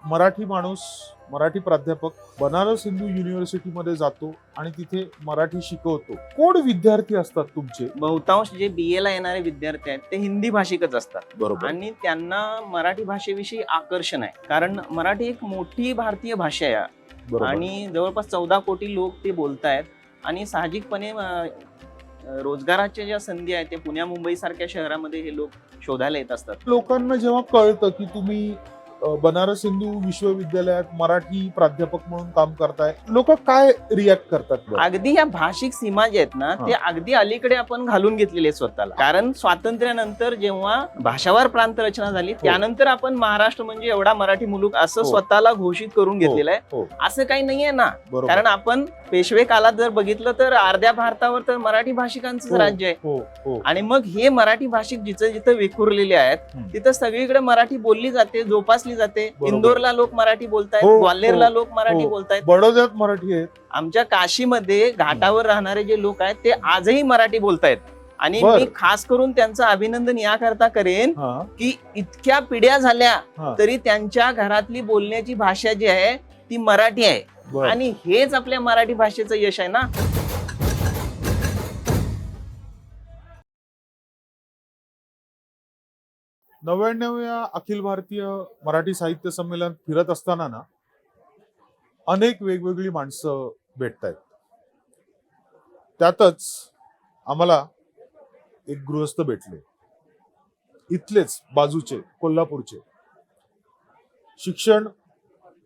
मराठी माणूस, मराठी प्राध्यापक बनारस हिंदू युनिव्हर्सिटीमध्ये जातो आणि तिथे मराठी शिकवतो. कोण विद्यार्थी असतात तुमचे? बहुतांश जे BA ला येणारे विद्यार्थी आहेत ते हिंदी भाषिकच असतात बरोबर. आणि त्यांना मराठी भाषेविषयी आकर्षण आहे, कारण मराठी एक मोठी भारतीय भाषा आहे बरोबर. आणि जवळपास 14 कोटी लोक ते बोलतायत आणि साहजिकपणे रोजगाराच्या ज्या संधी आहेत ते पुण्या मुंबई सारख्या शहरामध्ये हे लोक शोधायला येत असतात. लोकांना जेव्हा कळतं की तुम्ही बनारस हिंदू विश्वविद्यालयात मराठी प्राध्यापक म्हणून काम करताय, लोक काय रिॲक्ट करतात बरं? अगदी या भाषिक सीमा ज्या आहेत ना ते अगदी अलीकडे आपण घालून घेतलेले आहेत स्वतःला, कारण स्वातंत्र्यानंतर जेव्हा भाषावार प्रांत रचना झाली त्यानंतर आपण महाराष्ट्र म्हणजे एवढा मराठी मुलूक असं स्वतःला घोषित करून घेतलेलं आहे. असं काही नाहीये ना, कारण आपण पेशवे काळात जर बघितलं तर अर्ध्या भारतावर तर मराठी भाषिकांचं राज्य आहे आणि मग हे मराठी भाषिक जिथं जिथं विखुरलेले आहेत तिथं सगळीकडे मराठी बोलली जाते, जोपासली जाते. इंदोरला लोक मराठी बोलतायत, ग्वाल्हेरला लोक मराठी बोलतायत, बडोद्यात मराठी आहेत. आमच्या काशीमध्ये घाटावर राहणारे जे लोक आहेत ते आजही मराठी बोलतायत आणि मी खास करून त्यांचं अभिनंदन याकरता करेन की इतक्या पिढ्या झाल्या तरी त्यांच्या घरातली बोलण्याची भाषा जी आहे ती मराठी आहे आणि हेच आपल्या मराठी भाषेचं यश आहे ना. नव्याण्णव्या अखिल भारतीय मराठी साहित्य संमेलन फिरत असताना ना अनेक वेगवेगळी माणसं भेटतायत. त्यातच आम्हाला एक गृहस्थ भेटले, इथलेच बाजूचे, कोल्हापूरचे. शिक्षण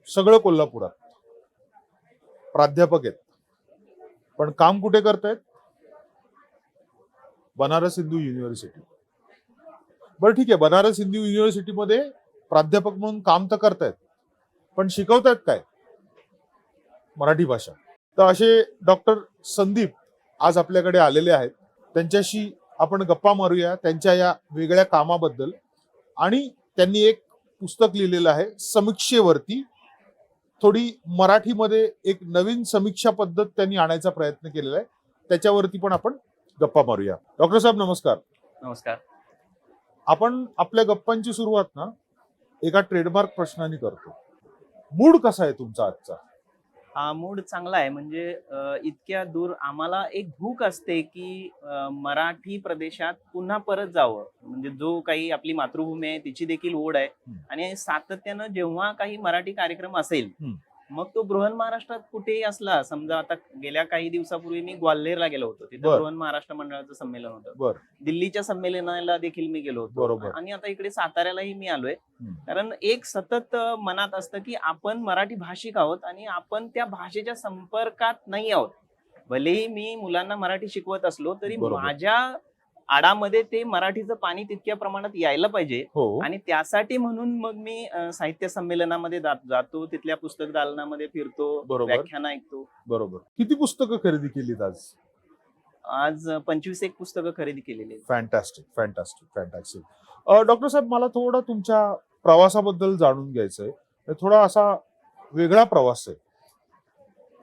सगळं कोल्हापुरात, प्राध्यापक आहेत, पण काम कुठे करतायत? बनारस हिंदू युनिव्हर्सिटी. बरं ठीक आहे, बनारस हिंदू युनिव्हर्सिटीमध्ये प्राध्यापक म्हणून काम तर करतायत, पण शिकवतायत काय? मराठी भाषा. तर असे डॉक्टर संदीप आज आपल्याकडे आलेले आहेत. त्यांच्याशी आपण गप्पा मारूया त्यांच्या या वेगळ्या कामाबद्दल. आणि त्यांनी एक पुस्तक लिहिलेलं आहे समीक्षेवरती. थोडी मराठीमध्ये एक नवीन समीक्षा पद्धत त्यांनी आणायचा प्रयत्न केलेला आहे, त्याच्यावरती पण आपण गप्पा मारूया. डॉक्टर साहेब नमस्कार. नमस्कार. आपण आपल्या गप्पांची सुरुवात ना एका ट्रेडमार्क प्रश्नाने करतो. मूड कसा आहे तुमचा आजचा? हा मूड चांगला आहे, म्हणजे इतक्या दूर आम्हाला एक भूक असते की मराठी प्रदेशात पुन्हा परत जावं, म्हणजे जो काही आपली मातृभूमी आहे तिची देखील ओढ आहे आणि सातत्यानं जेव्हा काही मराठी कार्यक्रम असेल मग तो बृहन महाराष्ट्रात कुठेही असला, समजा आता गेल्या काही दिवसापूर्वी मी ग्वाल्हेरला गेलो होतो, तिथे बृहन महाराष्ट्र मंडळाचं संमेलन होतं. दिल्लीच्या संमेलनाला देखील मी गेलो होतो आणि आता इकडे साताऱ्यालाही मी आलोय, कारण एक सतत मनात असतं की आपण मराठी भाषिक आहोत आणि आपण त्या भाषेच्या संपर्कात नाही आहोत. भलेही मी मुलांना मराठी शिकवत असलो तरी माझ्या आडामध्ये ते मराठीचं पाणी तितक्या प्रमाणात यायला पाहिजे आणि त्यासाठी म्हणून मग मी साहित्य संमेलनामध्ये जातो, तिथल्या पुस्तक दालनामध्ये फिरतो, व्याख्यान ऐकतो. बरोबर. किती पुस्तकं खरेदी केलीत आज? आज 25 एक पुस्तकं खरेदी केलेली आहेत. Fantastic fantastic fantastic. डॉक्टर साहेब मला थोडा तुमच्या प्रवासाबद्दल जाणून घ्यायचंय. थोडा असा वेगळा प्रवास आहे.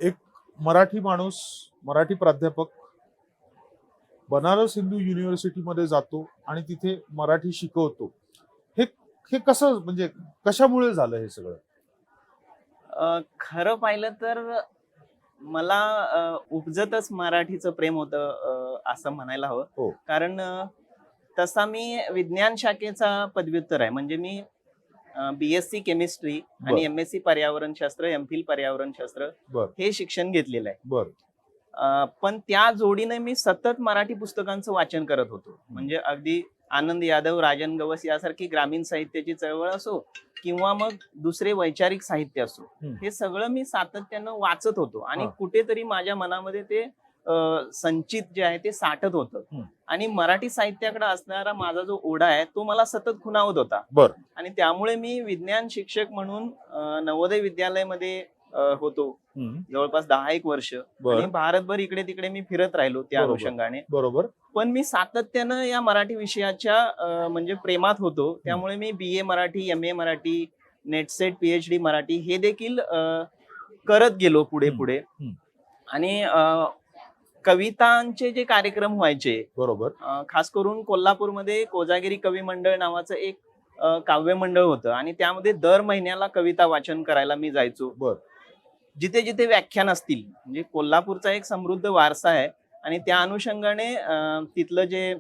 एक मराठी माणूस, मराठी प्राध्यापक बनारस हिंदू युनिव्हर्सिटीमध्ये जातो आणि तिथे मराठी शिकवतो. हे कसं, म्हणजे कशामुळे झालं हे सगळं? खरं पाहिलं तर मला उपजतच मराठीचं प्रेम होतं असं म्हणायला हवं, कारण तसा मी विज्ञान शाखेचा पदव्युत्तर आहे, म्हणजे मी BSc केमिस्ट्री आणि MSc पर्यावरणशास्त्र, MPhil पर्यावरणशास्त्र हे शिक्षण घेतलेलं आहे. पण त्या जोडीने मी सतत मराठी पुस्तकांचं वाचन करत होतो, म्हणजे अगदी आनंद यादव, राजन गवस यासारखी ग्रामीण साहित्याची चळवळ असो किंवा मग दुसरे वैचारिक साहित्य असो, हे सगळं मी सातत्यानं वाचत होतो आणि कुठेतरी माझ्या मनामध्ये ते संचित जे आहे ते साठत होतं आणि मराठी साहित्याकडे असणारा माझा जो ओढा आहे तो मला सतत खुणावत होता. आणि त्यामुळे मी विज्ञान शिक्षक म्हणून नवोदय विद्यालयामध्ये होतो जवळपास 10 वर्ष आणि भारतभर इकडे तिकडे मी फिरत राहिलो त्या अनुषंगाने. पण मी सातत्यानं या मराठी विषयाच्या म्हणजे प्रेमात होतो, त्यामुळे मी BA Marathi, MA Marathi, NET SET, PhD Marathi हे देखील करत गेलो पुढे पुढे. आणि कवितांचे जे कार्यक्रम व्हायचे, खास करून कोल्हापूरमध्ये कोजागिरी कवी मंडळ नावाचं एक काव्य मंडळ होतं आणि त्यामध्ये दर महिन्याला कविता वाचन करायला मी जायचो. बर. जिथे जिथे व्याख्यान असतील, म्हणजे कोल्हापूरचा एक समृद्ध वारसा आहे आणि त्या अनुषंगाने तिथलं जे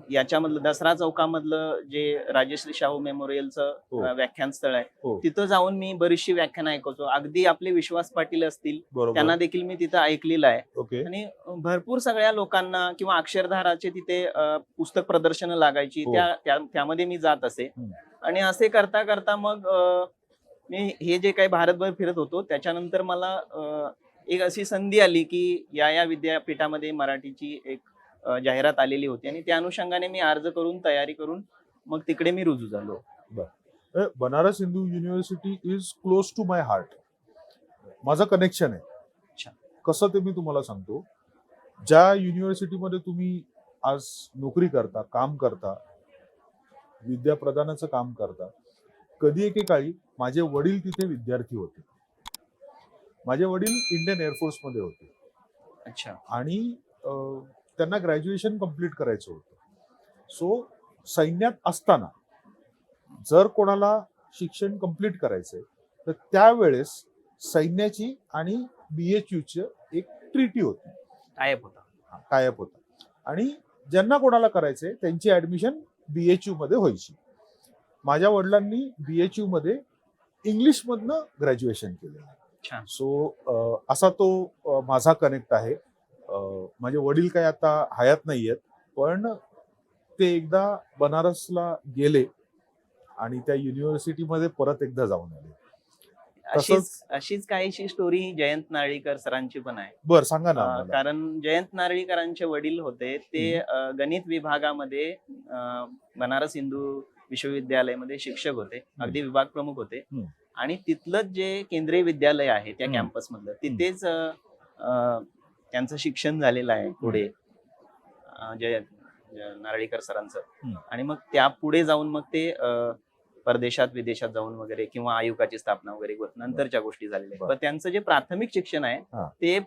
याच्यामधलं दसरा चौकामधलं जे राजश्री शाहू मेमोरियलचं हो. व्याख्यान स्थळ आहे, हो. तिथं जाऊन मी बरीचशी व्याख्यान ऐकवतो. अगदी आपले विश्वास पाटील असतील, बरोबर. त्यांना देखील मी तिथं ऐकलेलं आहे. ओके. आणि भरपूर सगळ्या लोकांना किंवा अक्षरधाराचे तिथे पुस्तक प्रदर्शनं लागायची, हो. त्यामध्ये मी जात असे. हम्म. आणि असे करता करता मग मी हे जे काही भारतभर फिरत होतो त्याच्यानंतर मला एक अशी संधी आली की या विद्यापीठामध्ये मराठीची एक जाहिरात आलेली होती आणि त्या अनुषंगाने मी अर्ज करून तयारी करून मग तिकडे मी रुजू झालो. Banaras Hindu university is close to my heart. माझं कनेक्शन आहे. अच्छा. कसं ते मी तुम्हाला सांगतो. ज्या युनिव्हर्सिटीमध्ये तुम्ही आज नोकरी करता, काम करता, विद्या प्रदानाचं काम करता, कधी एकेकाळी माझे वडील तिथे विद्यार्थी होते. माझे वडील इंडियन एअरफोर्स मध्ये होते. अच्छा. आणि त्यांना ग्रॅज्युएशन कम्प्लीट करायचं होतं. सो सैन्यात असताना जर कोणाला शिक्षण कम्प्लीट करायचंय तर त्यावेळेस सैन्याची आणि BHUची एक ट्रीटी होती, टायअप होता. आणि ज्यांना कोणाला करायचंय त्यांची ऍडमिशन BHU मध्ये व्हायची. माझ्या वडिलांनी BHU मध्ये इंग्लिश मधनं ग्रॅज्युएशन केलेलं. सो असा तो माझा कनेक्ट आहे. माझे वडील काय आता हयात नाहीयेत, पण ते एकदा बनारसला गेले आणि त्या युनिव्हर्सिटीमध्ये परत एकदा जाऊन आले. अशीच काहीशी स्टोरी जयंत नारळीकर सरांची पण आहे. बर, सांगा ना आम्हाला. कारण जयंत नारळीकरांचे वडील होते ते गणित विभागामध्ये बनारस हिंदू विश्वविद्यालयामध्ये शिक्षक होते, अगदी विभाग प्रमुख होते. आणि तिथलं जे केंद्रीय विद्यालय आहे त्या कॅम्पस मधलं तिथेच त्यांचं शिक्षण झालेलं आहे पुढे नारळीकर सरांचं. आणि मग त्या पुढे जाऊन मग ते परदेशात विदेशात जाऊन वगैरे किंवा आयुकाची स्थापना वगैरे नंतरच्या गोष्टी झालेल्या आहेत. पण त्यांचं जे प्राथमिक शिक्षण आहे ते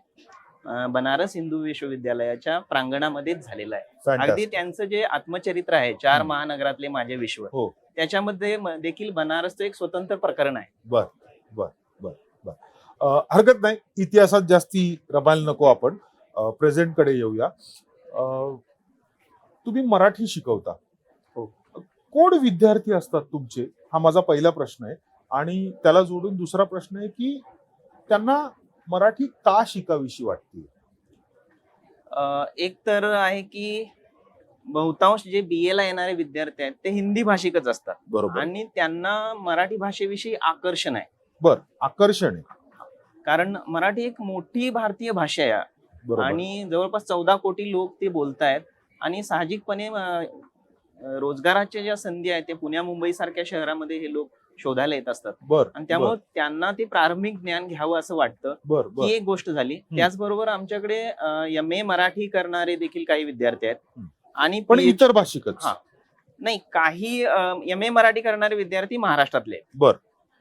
बनारस हिंदू विश्वविद्यालयाच्या प्रांगणामध्येच झालेलं आहे. अगदी त्यांचं जे आत्मचरित्र आहे 4 महानगरातले माझे विश्व, त्याच्यामध्ये देखील बनारसचं एक स्वतंत्र प्रकरण आहे. बर बर बर बर. हरकत नाही, इतिहासात जास्ती रमायला नको आपण. प्रेझेंट कडे येऊया. तुम्ही मराठी शिकवता. कोण विद्यार्थी असतात तुमचे, हा माझा पहिला प्रश्न आहे. आणि त्याला जोडून दुसरा प्रश्न आहे की त्यांना मराठी का शिकावीशी वाटते? एक तर आहे की बहुतांश जे BA ला येणारे विद्यार्थी आहेत ते हिंदी भाषिकच असतात. बरोबर. आणि त्यांना मराठी भाषेविषयी आकर्षण आहे. बर, आकर्षण आहे. कारण मराठी एक मोठी भारतीय भाषा आहे आणि जवळपास 14 कोटी लोक ते बोलतायत. आणि साहजिकपणे रोजगाराच्या ज्या संधी आहेत ते पुण्या मुंबई सारख्या शहरामध्ये हे लोक शोधायला येत असतात. आणि त्यामुळे त्यांना ते प्रारंभिक ज्ञान घ्यावं असं वाटतं. ही एक गोष्ट झाली. त्याचबरोबर आमच्याकडे MA मराठी करणारे देखील काही विद्यार्थी आहेत. आणि पण इतर भाषिकच नाही, काही MA मराठी करणारे विद्यार्थी महाराष्ट्रातले. बर.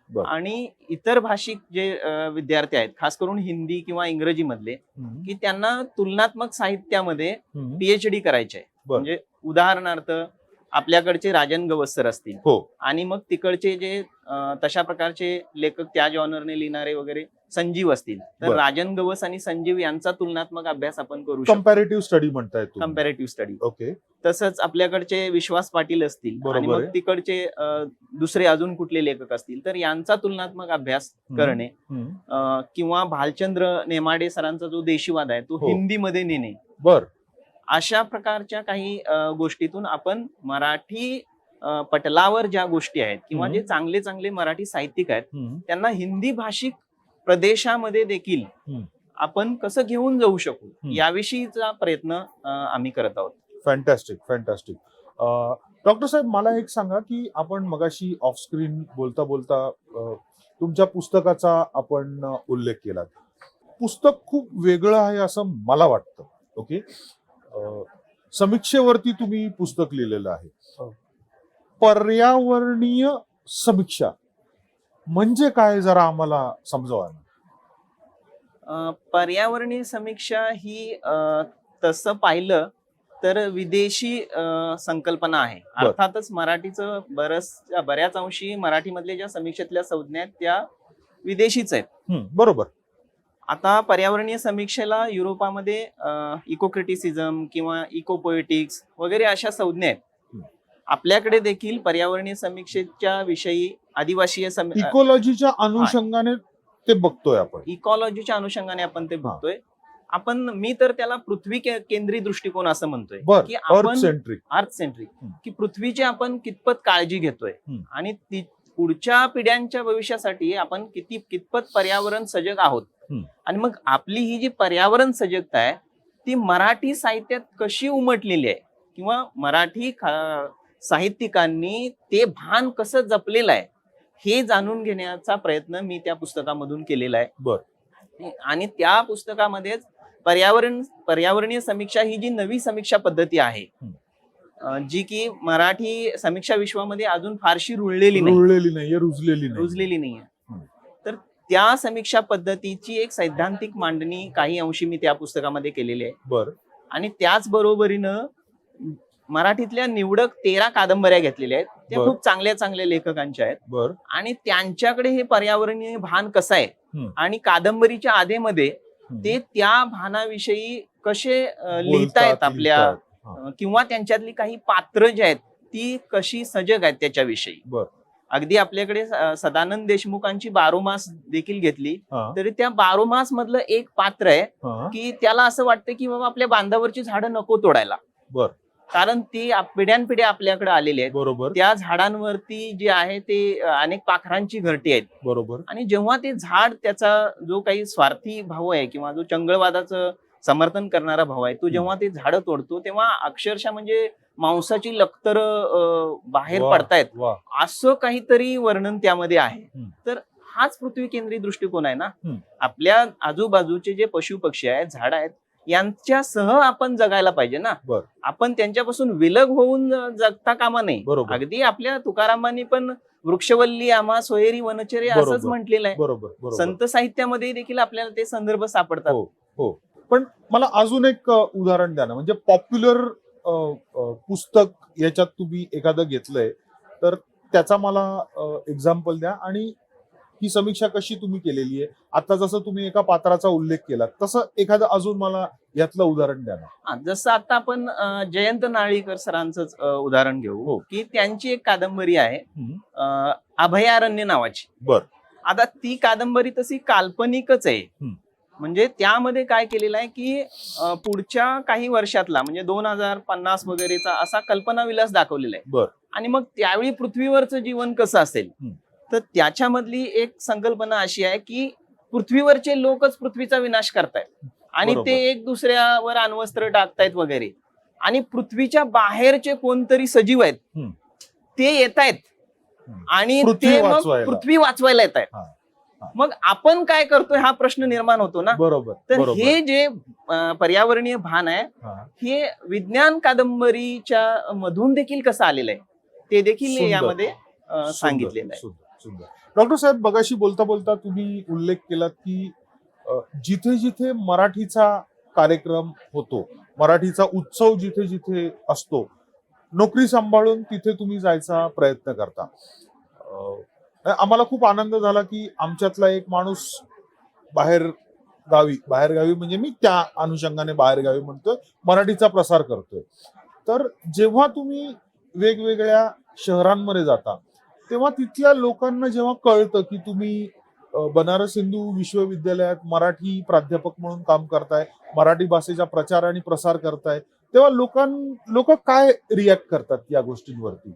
आणि इतर भाषिक जे विद्यार्थी आहेत खास करून हिंदी किंवा इंग्रजी मधले की त्यांना तुलनात्मक साहित्यामध्ये PhD करायचे आहे. म्हणजे उदाहरणार्थ आपल्याकडचे राजन गवस सर असतील आणि मग तिकडचे जे तशा प्रकारचे लेखक त्या जॉनरने लिहिणारे वगैरे संजीव असतील तर राजन गवस आणि संजीव यांचा तुलनात्मक अभ्यास आपण करू शकतो. कंपॅरेटिव्ह स्टडी म्हणताय. Comparative study. ओके. तसंच आपल्याकडचे विश्वास पाटील असतील आणि मग तिकडचे दुसरे अजून कुठले लेखक असतील तर यांचा तुलनात्मक अभ्यास करणे किंवा भालचंद्र नेमाडे सरांचा जो देशीवाद आहे तो हिंदीमध्ये नेणे. अशा प्रकारच्या काही गोष्टीतून आपण मराठी पटलावर ज्या गोष्टी आहेत किंवा जे चांगले चांगले मराठी साहित्यिक आहेत त्यांना हिंदी भाषिक प्रदेशामध्ये देखील आपण कसं घेऊन जाऊ शकू याविषयीचा प्रयत्न आम्ही करत आहोत. Fantastic, fantastic. डॉक्टर साहेब, मला एक सांगा की आपण मगाशी ऑफ स्क्रीन बोलता बोलता तुमच्या पुस्तकाचा आपण उल्लेख केला. पुस्तक खूप वेगळं आहे असं मला वाटतं. ओके. समीक्षेवरती तुम्ही पुस्तक लिहिलेलं आहे. पर्यावरणीय समीक्षा म्हणजे काय, जरा आम्हाला समजवा ना. पर्यावरणीय समीक्षा ही तसं पाहिलं तर विदेशी संकल्पना आहे. बर. अर्थातच मराठीचं बऱ्याच अंशी मराठीमधल्या ज्या समीक्षेतल्या संज्ञा आहेत त्या विदेशीच आहेत. बरोबर. आता पर्यावरणीय समीक्षेला युरोपामध्ये इको क्रिटिसिझम किंवा इको पोएटिक्स वगैरे अशा संज्ञा आहेत. आपल्याकडे देखील पर्यावरणीय समीक्षेच्या विषयी आदिवासी इकोलॉजीच्या अनुषंगाने ते बघतोय आपण. इकॉलॉजीच्या अनुषंगाने आपण ते बघतोय. मी तर त्याला पृथ्वी केंद्री दृष्टिकोन असं म्हणतोय की आपण अर्थ सेंट्रिक की पृथ्वीची आपण कितपत काळजी घेतोय आणि पुढच्या पिढ्यांच्या भविष्यासाठी आपण कितपत पर्यावरण सजग आहोत. आणि मग आपली ही जी पर्यावरण सजगता आहे ती मराठी साहित्यात कशी उमटलेली आहे किंवा मराठी साहित्यिकांनी ते भान कसं जपलेलं आहे हे जाणून घेण्याचा प्रयत्न मी त्या पुस्तकामधून केलेला आहे. आणि त्या पुस्तकामध्येच पर्यावरणीय समीक्षा ही जी नवी समीक्षा पद्धती आहे जी की मराठी समीक्षा विश्वामध्ये अजून फारशी रुजलेली नाहीये. तर त्या समीक्षा पद्धतीची एक सैद्धांतिक मांडणी काही अंशी मी त्या पुस्तकामध्ये केलेली आहे. आणि त्याच बरोबरीनं मराठीतल्या निवडक 13 कादंबऱ्या घेतलेल्या आहेत. त्या खूप चांगल्या लेखकांच्या आहेत. आणि त्यांच्याकडे हे पर्यावरणीय भान कसं आहे आणि कादंबरीच्या आधेमध्ये ते त्या भानाविषयी कसे लिहितायत आपल्या किंवा त्यांच्यातली काही पात्र जी आहेत ती कशी सजग आहेत त्याच्याविषयी. अगदी आपल्याकडे सदानंद देशमुखांची 12 मास देखील घेतली तरी त्या 12 मास मधलं एक पात्र आहे की त्याला असं वाटतं की बाबा आपल्या बांधावरची झाडं नको तोडायला. कारण ती पिढ्यानपिढ्या आपल्याकडे आलेली आहेत. त्या झाडांवरती जे आहे ते अनेक पाखरांची घरटी आहेत. आणि जेव्हा ते झाड त्याचा जो काही स्वार्थी भाव आहे किंवा जो चंगळवादाचं समर्थन करणारा भाव आहे तो जेव्हा ते झाडं तोडतो तेव्हा अक्षरशः म्हणजे मांसाची लखतर बाहेर पडतायत असं काहीतरी वर्णन त्यामध्ये आहे. तर हाच पृथ्वी केंद्री दृष्टिकोन आहे ना. आपल्या आजूबाजूचे जे पशु पक्षी आहेत झाड आहेत यांच्यासह आपण जगायला पाहिजे ना. आपण त्यांच्यापासून विलग होऊन जगता कामा नये. अगदी आपल्या तुकारामांनी पण वृक्षवल्ली आम्हा सोयरी वनचरे असंच म्हटलेलं आहे. संत साहित्यामध्ये देखील आपल्याला ते संदर्भ सापडतात. पण मला अजून एक उदाहरण द्या ना. म्हणजे पॉप्युलर पुस्तक याच्यात तुम्ही एखादं घेतलंय तर त्याचा मला एक्झाम्पल द्या आणि ही समीक्षा कशी तुम्ही केलेली आहे. आता जसं तुम्ही एका पात्राचा उल्लेख केला तसं एखादं अजून मला यातलं उदाहरण द्या ना. जसं आता आपण जयंत नारळीकर सरांचंच उदाहरण घेऊ की त्यांची एक कादंबरी आहे अभयारण्य नावाची. आता ती कादंबरी तशी काल्पनिकच आहे. म्हणजे त्यामध्ये काय केलेलं आहे की पुढच्या काही वर्षातला म्हणजे 2050 वगैरेचा असा कल्पनाविलास दाखवलेला आहे. आणि मग त्यावेळी पृथ्वीवरचं जीवन कसं असेल तर त्याच्यामधली एक संकल्पना अशी आहे की पृथ्वीवरचे लोकच पृथ्वीचा विनाश करतायत आणि ते एक दुसऱ्यावर अण्वस्त्र टाकतायत वगैरे. आणि पृथ्वीच्या बाहेरचे कोणतरी सजीव आहेत ते येत आहेत आणि ते मग पृथ्वी वाचवायला येत आहेत. मग आपण काय करतोय हा प्रश्न निर्माण होतो ना. तर हे जे पर्यावरणीय भान आहे हे विज्ञान कादंबरीच्या मधून देखील कसं आलेलं आहे ते देखील यामध्ये सांगितलेलं आहे. डॉक्टर साहेब मगाशी बोलता बोलता तुम्ही उल्लेख केलात की जिथे जिथे मराठीचा कार्यक्रम होतो मराठीचा उत्सव जिथे जिथे असतो नोकरी सांभाळून तिथे तुम्ही जायचा प्रयत्न करता. आम्हाला खूप आनंद झाला की आमच्यातला एक माणूस बाहेरगावी म्हणजे मी त्या अनुषंगाने बाहेरगावी म्हणतोय मराठीचा प्रसार करतोय. तर जेव्हा तुम्ही वेगवेगळ्या शहरांमध्ये जाता तेव्हा तिथल्या लोकांना जेव्हा कळतं की तुम्ही बनारस हिंदू विश्वविद्यालयात मराठी प्राध्यापक म्हणून काम करताय मराठी भाषेचा प्रचार आणि प्रसार करताय तेव्हा लोक काय रिॲक्ट करतात या गोष्टींवरती.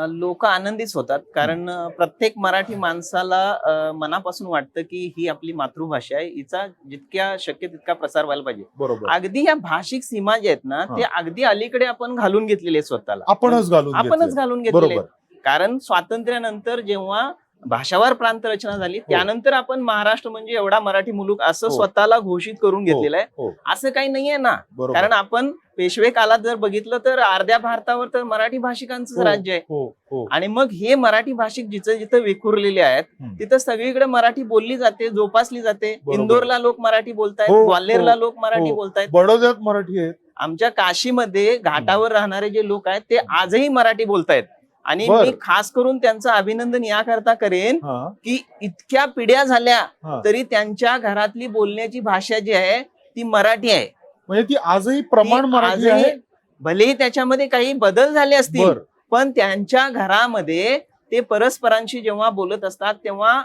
लोक आनंदीच होतात कारण प्रत्येक मराठी माणसाला मनापासून वाटतं की ही आपली मातृभाषा आहे हिचा जितक्या शक्य तितका प्रसार व्हायला पाहिजे. अगदी या भाषिक सीमा ज्या आहेत ना ते अगदी अलीकडे आपण घालून घेतलेले स्वतःला आपणच घालून घेतलेले. कारण स्वातंत्र्यानंतर जेव्हा भाषावार प्रांत रचना झाली त्यानंतर आपण महाराष्ट्र म्हणजे एवढा मराठी मुलूक असं स्वतःला घोषित करून घेतलेलं आहे. असं काही नाहीये ना. कारण आपण पेशवे काळात जर बघितलं तर अर्ध्या भारतावर तर मराठी भाषिकांचं राज्य आहे. आणि मग हे मराठी भाषिक जिथं जिथं विखुरलेले आहेत तिथं सगळीकडे मराठी बोलली जाते जोपासली जाते. इंदोरला लोक मराठी बोलतायत ग्वाल्हेरला लोक मराठी बोलतायत बडोद्यात मराठी आहेत आमच्या काशीमध्ये घाटावर राहणारे जे लोक आहेत ते आजही मराठी बोलतायत. आणि बर. मी खास करून त्यांचं अभिनंदन याकरता करेन हा की इतक्या पिढ्या झाल्या हा तरी त्यांच्या घरातली बोलण्याची भाषा जी आहे ती मराठी आहे. म्हणजे ती आजही प्रमाण ती मराठी आजही, आहे. भलेही त्याच्यामध्ये काही बदल झाले असतील बर. पण त्यांच्या घरामध्ये ते परस्परांशी जेव्हा बोलत असतात तेव्हा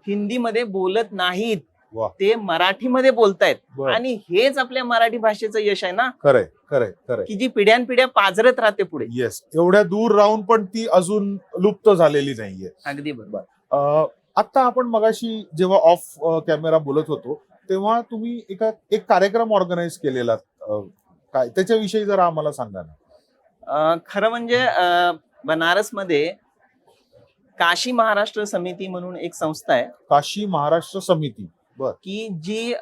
हिंदीमध्ये बोलत नाहीत, वा. ते मराठीमध्ये बोलतायत. बर. आणि हेच आपल्या मराठी भाषेचं यश आहे ना, खरंय खरंय खरंय. की जी पिढ्यानपिढ्या पाजरत राहते पुढे. येस, एवढ्या दूर राहून पण ती अजून लुप्त झालेली नाहीये. अगदी बरोबर. आता आपण मगाशी जेव्हा ऑफ कॅमेरा बोलत होतो तेव्हा तुम्ही एक कार्यक्रम ऑर्गनाईज केलेला, काय त्याच्याविषयी जरा आम्हाला सांगा ना. खरं म्हणजे बनारसमध्ये काशी महाराष्ट्र समिती म्हणून एक संस्था आहे काशी महाराष्ट्र समिती. बर. की जी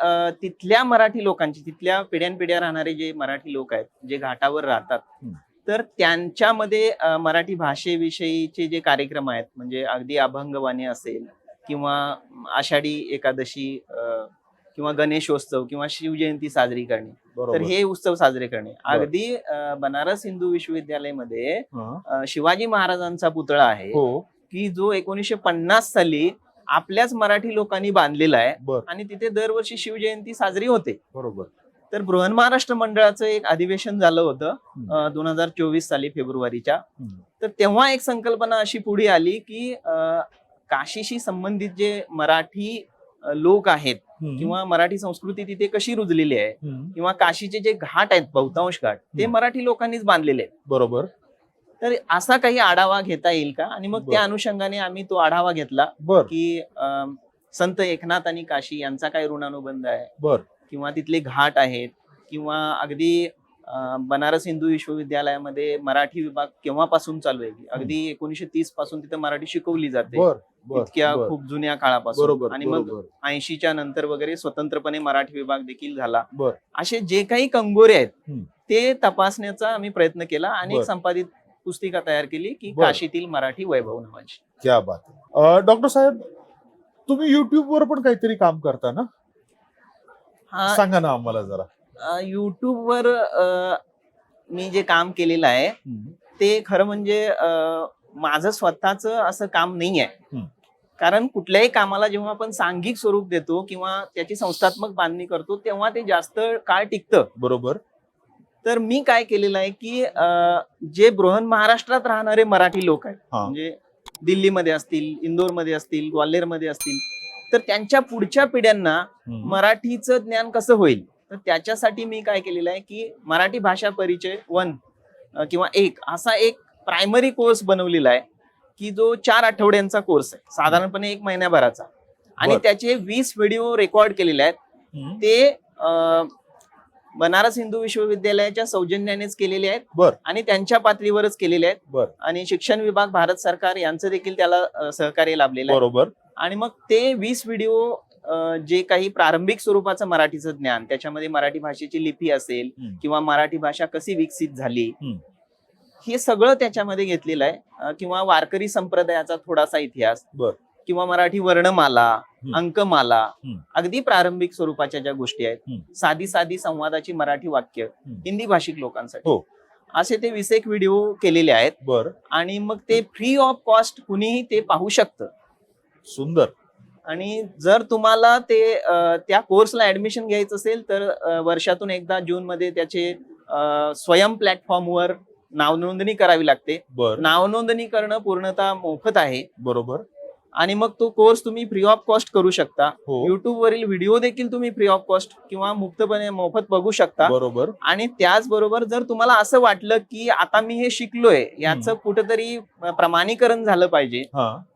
तिथल्या मराठी लोकांची, तिथल्या पिढ्यानपिढ्या राहणारे जे मराठी लोक आहेत जे घाटावर राहतात, तर त्यांच्यामध्ये मराठी भाषेविषयीचे जे कार्यक्रम आहेत, म्हणजे अगदी अभंगवाणी असेल किंवा आषाढी एकादशी किंवा गणेशोत्सव किंवा शिवजयंती साजरी करणे, बरोबर. तर हे उत्सव साजरे करणे. अगदी बनारस हिंदू विश्वविद्यालयामध्ये शिवाजी महाराजांचा पुतळा आहे हो. की जो 1950 साली आपल्याच मराठी लोकांनी बांधलेला आहे. बर. आणि तिथे दरवर्षी शिवजयंती साजरी होते. बरोबर. तर बृहन महाराष्ट्र मंडळाचं एक अधिवेशन झालं होतं 2024 साली फेब्रुवारीच्या. तर तेव्हा एक संकल्पना अशी पुढे आली की काशीशी संबंधित जे मराठी लोक आहेत किंवा मराठी संस्कृती तिथे कशी रुजलेली आहे किंवा काशीचे जे घाट आहेत, बहुतांश घाट ते मराठी लोकांनीच बांधलेले आहेत. बरोबर. तर असा काही आढावा घेता येईल का? आणि मग त्या अनुषंगाने आम्ही तो आढावा घेतला बर. की संत एकनाथ आणि काशी यांचा काय ऋणानुबंध आहे, बर. किंवा तिथले घाट आहेत, किंवा अगदी बनारस हिंदू विश्वविद्यालयामध्ये मराठी विभाग केव्हापासून चालू आहे. अगदी 1930 पासून तिथे मराठी शिकवली जाते. बर. बर. इतक्या बर. खूप जुन्या काळापासून. बरोबर. आणि मग बरोबर. 80च्या नंतर वगैरे स्वतंत्रपणे मराठी विभाग देखील झाला. बर. असे जे काही कंगोरे आहेत हम्म. ते तपासण्याचा आम्ही प्रयत्न केला आणि एक बर. संपादित पुस्तिका तयार केली की बर. काशीतील मराठी वैभव नावाची. क्या बात आहे. डॉक्टर साहेब, तुम्ही युट्यूब वर पण काहीतरी काम करता ना, हा, सांगा ना आम्हाला जरा. युट्यूबवर मी जे काम केलेलं आहे ते खरं म्हणजे माझं स्वतःच असं काम नाही आहे. कारण कुठल्याही कामाला जेव्हा आपण सांघिक स्वरूप देतो किंवा त्याची संस्थात्मक बांधणी करतो तेव्हा ते जास्त काळ टिकतं. बरोबर. तर मी काय केलेलं आहे की जे बृहन महाराष्ट्रात राहणारे मराठी लोक आहेत, म्हणजे दिल्लीमध्ये असतील, इंदोरमध्ये असतील, ग्वाल्हेरमध्ये असतील, तर त्यांच्या पुढच्या पिढ्यांना मराठीचं ज्ञान कसं होईल, तर त्याच्यासाठी मी काय केलेलं आहे की मराठी भाषा परिचय 1 किंवा 1 असा एक प्रायमरी कोर्स बनवलेला आहे की जो 4 आठवड्यांचा कोर्स आहे, साधारणपणे 1 महिन्याभराचा. आणि त्याचे 20 व्हिडिओ रेकॉर्ड केलेले आहेत. ते बनारस हिंदू विश्वविद्यालयाच्या सौजन्यानेच केलेले आहेत. बर. आणि त्यांच्या पातळीवरच केलेले आहेत. बर. आणि शिक्षण विभाग भारत सरकार यांचं देखील त्याला सहकार्य लाभलेलं आहे. बरोबर. आणि मग ते 20 व्हिडिओ जे काही प्रारंभिक स्वरूपाचं मराठीचं ज्ञान, त्याच्यामध्ये मराठी भाषेची लिपी असेल किंवा मराठी भाषा कशी विकसित झाली, हे सगळं त्याच्यामध्ये घेतलेलं आहे. किंवा वारकरी संप्रदायाचा थोडासा इतिहास, किंवा मराठी वर्णमाला, अंकमाला, अगदी प्रारंभिक स्वरूपाच्या ज्या गोष्टी आहेत, साधी साधी संवादाची मराठी वाक्य हिंदी भाषिक लोकांसाठी, असे ते 21 व्हिडिओ केलेले आहेत. बर. आणि मग ते फ्री ऑफ कॉस्ट कुणीही ते पाहू शकतं. सुंदर. आणि जर तुम्हाला ते त्या कोर्सला ऍडमिशन घ्यायचं असेल तर वर्षातून एकदा जून मध्ये त्याचे स्वयं प्लॅटफॉर्मवर नावनोंदणी करावी लागते. नावनोंदणी करणं पूर्णतः मोफत आहे. बरोबर. आणि मग तो कोर्स तुम्ही फ्री ऑफ कॉस्ट करू शकता. युट्यूब वरील व्हिडिओ देखील तुम्ही फ्री ऑफ कॉस्ट किंवा मुक्तपणे मोफत बघू शकता. बरोबर. आणि त्याचबरोबर जर तुम्हाला असं वाटलं की आता मी हे शिकलोय, याचं कुठेतरी प्रमाणीकरण झालं पाहिजे,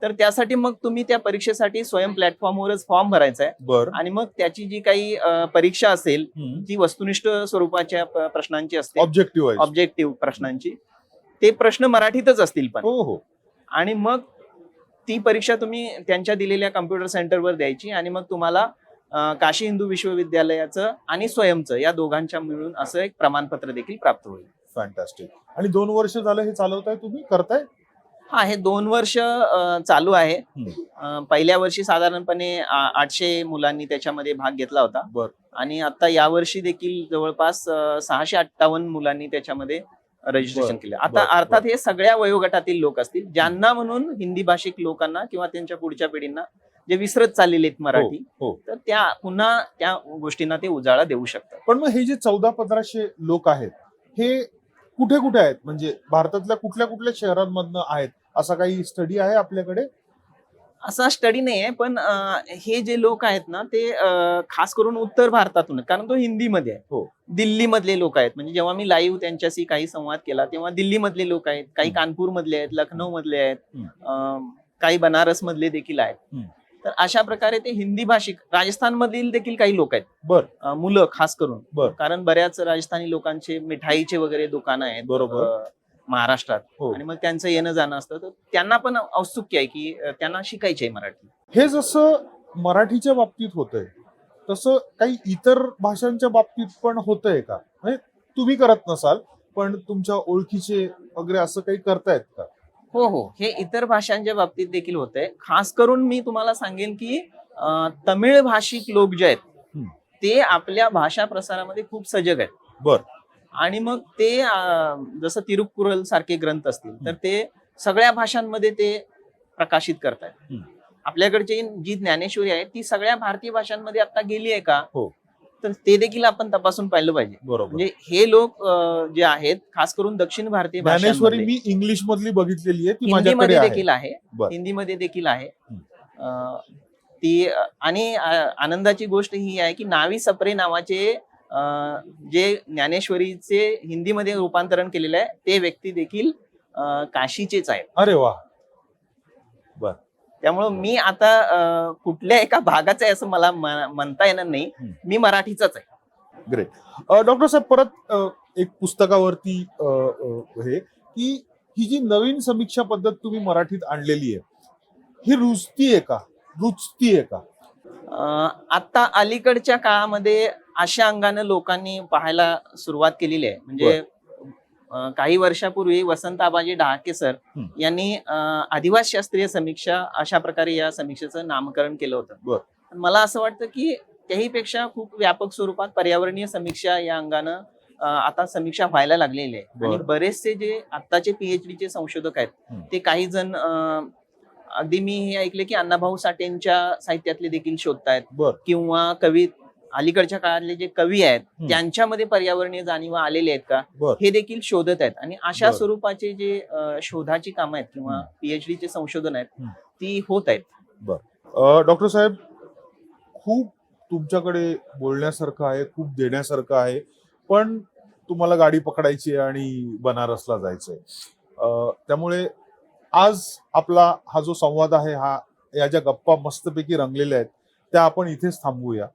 तर त्यासाठी मग तुम्ही त्या परीक्षेसाठी स्वयं प्लॅटफॉर्मवरच फॉर्म भरायचा आहे. आणि मग त्याची जी काही परीक्षा असेल जी वस्तुनिष्ठ स्वरूपाच्या प्रश्नांची असते, ऑब्जेक्टिव्ह प्रश्नांची, ते प्रश्न मराठीतच असतील पण. आणि मग ती परीक्षा तुम्ही त्यांच्या दिलेल्या कम्प्युटर सेंटरवर द्यायची आणि मग तुम्हाला काशी हिंदू विश्वविद्यालयाचं आणि स्वयंचं या दोघांच्या मिळून असं एक प्रमाणपत्र देखील प्राप्त होईल. फॅन्टॅस्टिक. आणि 2 वर्ष झालं हे चालवताय तुम्ही, करताय? हा, हे 2 वर्ष चालू आहे. पहिल्या वर्षी साधारणपणे 800 मुलांनी त्याच्यामध्ये भाग घेतला होता. बर. आणि आता यावर्षी देखील जवळपास 658 मुलांनी त्याच्यामध्ये रजिस्ट्रेशन केलं. आता बर, अर्थात हे सगळ्या वयोगटातील लोक असतील, ज्यांना म्हणून हिंदी भाषिक लोकांना किंवा त्यांच्या पुढच्या पिढींना जे विसरत चाललेले आहेत मराठी, हो. तर त्या पुन्हा त्या गोष्टींना ते उजाळा देऊ शकतात. पण मग हे जे 1400-1500 लोक आहेत, हे कुठे कुठे आहेत? म्हणजे भारतातल्या कुठल्या कुठल्या शहरांमधनं आहेत? असा काही स्टडी आहे आपल्याकडे? असा स्टडी नाही आहे, पण हे जे लोक आहेत ना, ते खास करून उत्तर भारतातून आहेत, कारण तो हिंदीमध्ये आहे. हो. दिल्ली मधले लोक आहेत. म्हणजे जेव्हा मी लाईव्ह त्यांच्याशी काही संवाद केला, तेव्हा दिल्ली मधले लोक आहेत, काही कानपूर मधले आहेत, लखनौ मधले आहेत, काही बनारस मधले देखील आहेत. तर अशा प्रकारे ते हिंदी भाषिक राजस्थान मधील देखील काही लोक आहेत. बर. मुलं खास करून. बर. कारण बऱ्याच राजस्थानी लोकांचे मिठाईचे वगैरे दुकानं आहेत. बरोबर. महाराष्ट्रात. हो. आणि मग त्यांचं येणं जाणं असतं, तर त्यांना पण औत्सुक्य आहे की त्यांना शिकायची आहे मराठी. हे जसं मराठीच्या बाबतीत होतंय, तसं काही इतर भाषांच्या बाबतीत पण होतंय का? म्हणजे तुम्ही करत नसाल, पण तुमच्या ओळखीचे वगैरे असं काही करतायत का? हो, हे इतर भाषांच्या बाबतीत देखील होतंय. खास करून मी तुम्हाला सांगेन की तमिळ भाषिक लोक जे आहेत, ते आपल्या भाषा प्रसारामध्ये खूप सजग आहेत. बर. आणि मग ते जसं तिरुकुरल सारखे ग्रंथ असतील, तर ते सगळ्या भाषांमध्ये ते प्रकाशित करतात. आपल्याकडची जी ज्ञानेश्वरी आहे, ती सगळ्या भारतीय भाषांमध्ये आता गेली आहे का? हो. तर ते देखील आपण तपासून पाहिलं पाहिजे. बरोबर. म्हणजे हे लोक जे आहेत, खास करून दक्षिण भारतीय ज्ञानेश्वरी भाषांमध्ये, मी इंग्लिश मधली बघितलेली आहे, ती माझ्याकडे हिंदीमध्ये आहे. देखील आहे. बर. हिंदीमध्ये देखील आहे. ती आणि आनंदाची गोष्ट ही आहे की नावी सप्रे नावाचे जे ज्ञानेश्वरीचे हिंदीमध्ये रूपांतरण केलेलं आहे, ते व्यक्ती देखील काशीचेच आहेत. अरे वा. बर. त्यामुळं मी आता कुठल्या एका भागाचं आहे असं मला म्हणता येणार नाही. मी मराठीचाच आहे. ग्रेट. डॉक्टर साहेब, परत एक पुस्तकावरती हे की ही जी नवीन समीक्षा पद्धत तुम्ही मराठीत आणलेली आहे, ही रुचतीये का? आता अलीकडच्या काळामध्ये अशा अंगानं लोकांनी पाहायला सुरुवात केलेली आहे. म्हणजे काही वर्षापूर्वी वसंत आबाजी डहाके सर यांनी आदिवासी शास्त्रीय समीक्षा अशा प्रकारे या समीक्षेचं नामकरण केलं होतं. मला असं वाटतं की त्याहीपेक्षा खूप व्यापक स्वरूपात पर्यावरणीय समीक्षा या अंगानं आता समीक्षा व्हायला लागलेली आहे. आणि बरेचसे जे आत्ताचे पीएचडीचे संशोधक आहेत, ते काही जण अगदी मी हे ऐकले की अण्णाभाऊ साठेंच्या साहित्यातले देखील शोधतायत, किंवा कवी अलीकडच्या काळातले जे कवी आहेत त्यांच्यामध्ये पर्यावरणीय जाणीवा आलेले आहेत का, हे देखील शोधत आहेत. आणि अशा स्वरूपाचे जे शोधाची कामं आहेत किंवा पीएचडीचे संशोधन आहेत, ती होत आहेत. डॉक्टर साहेब, खूप तुमच्याकडे बोलण्यासारखं आहे, खूप देण्यासारखं आहे, पण तुम्हाला गाडी पकडायची आणि बनारसला जायचंय. त्यामुळे आज आपला हा जो संवाद आहे, या ज्या गप्पा मस्तपैकी रंगलेल्या आहेत, त्या आपण इथेच थांबवूया.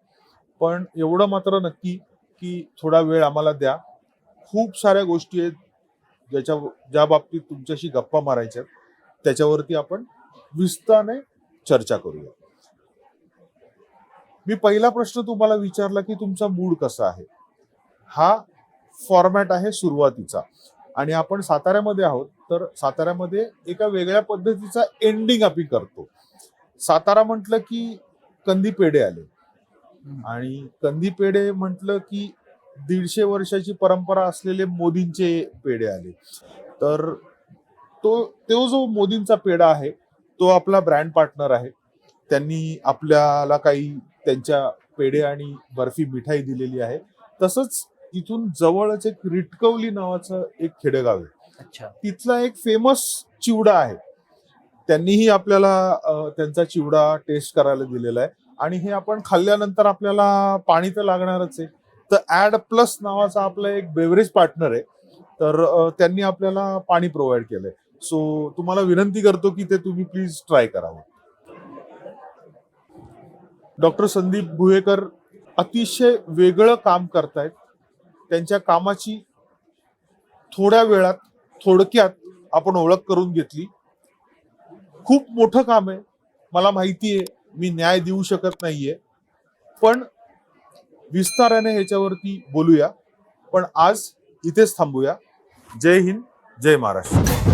पण एवढं मात्र नक्की की थोडा वेळ आम्हाला द्या. खूप साऱ्या गोष्टी आहेत ज्या बाबतीत तुमच्याशी गप्पा मारायच्या, त्याच्यावरती आपण विस्ताराने चर्चा करूया. मी पहिला प्रश्न तुम्हाला विचारला की तुमचा मूड कसा आहे. हा फॉर्मॅट आहे सुरुवातीचा, आणि आपण साताऱ्यामध्ये आहोत, तर साताऱ्यामध्ये एका वेगळ्या पद्धतीचा एंडिंग आम्ही करतो. सातारा म्हटलं की कंदी पेढे आले, आणि कंदी पेढे म्हटलं की 150 वर्षाची परंपरा असलेले मोदींचे पेढे आले. तर तो जो मोदींचा पेढा आहे, तो आपला ब्रँड पार्टनर आहे. त्यांनी आपल्याला काही त्यांच्या पेढे आणि बर्फी मिठाई दिलेली आहे. तसंच इथून जवळच एक रिटकवली नावाचं एक खेडेगाव आहे, तिथला एक फेमस चिवडा आहे. त्यांनीही आपल्याला त्यांचा चिवडा टेस्ट करायला दिलेला आहे, आणि हे आपण खाल्ल्यानंतर आपल्याला पाणी तर लागणारच आहे. तर ऍड प्लस नावाचा आपला एक बेवरेज पार्टनर आहे, तर त्यांनी आपल्याला पाणी प्रोव्हाइड केलंय. सो तुम्हाला विनंती करतो की ते तुम्ही प्लीज ट्राय करावं. डॉक्टर संदीप गुहेकर अतिशय वेगळं काम करतायत. त्यांच्या कामाची थोड्या वेळात थोडक्यात आपण ओळख करून घेतली. खूप मोठं काम आहे, मला माहिती आहे, मी न्याय देऊ शकत नाहीये, पण विस्ताराने ह्याच्यावरती बोलूया. पण आज इथेच थांबूया. जय हिंद, जय महाराष्ट्र.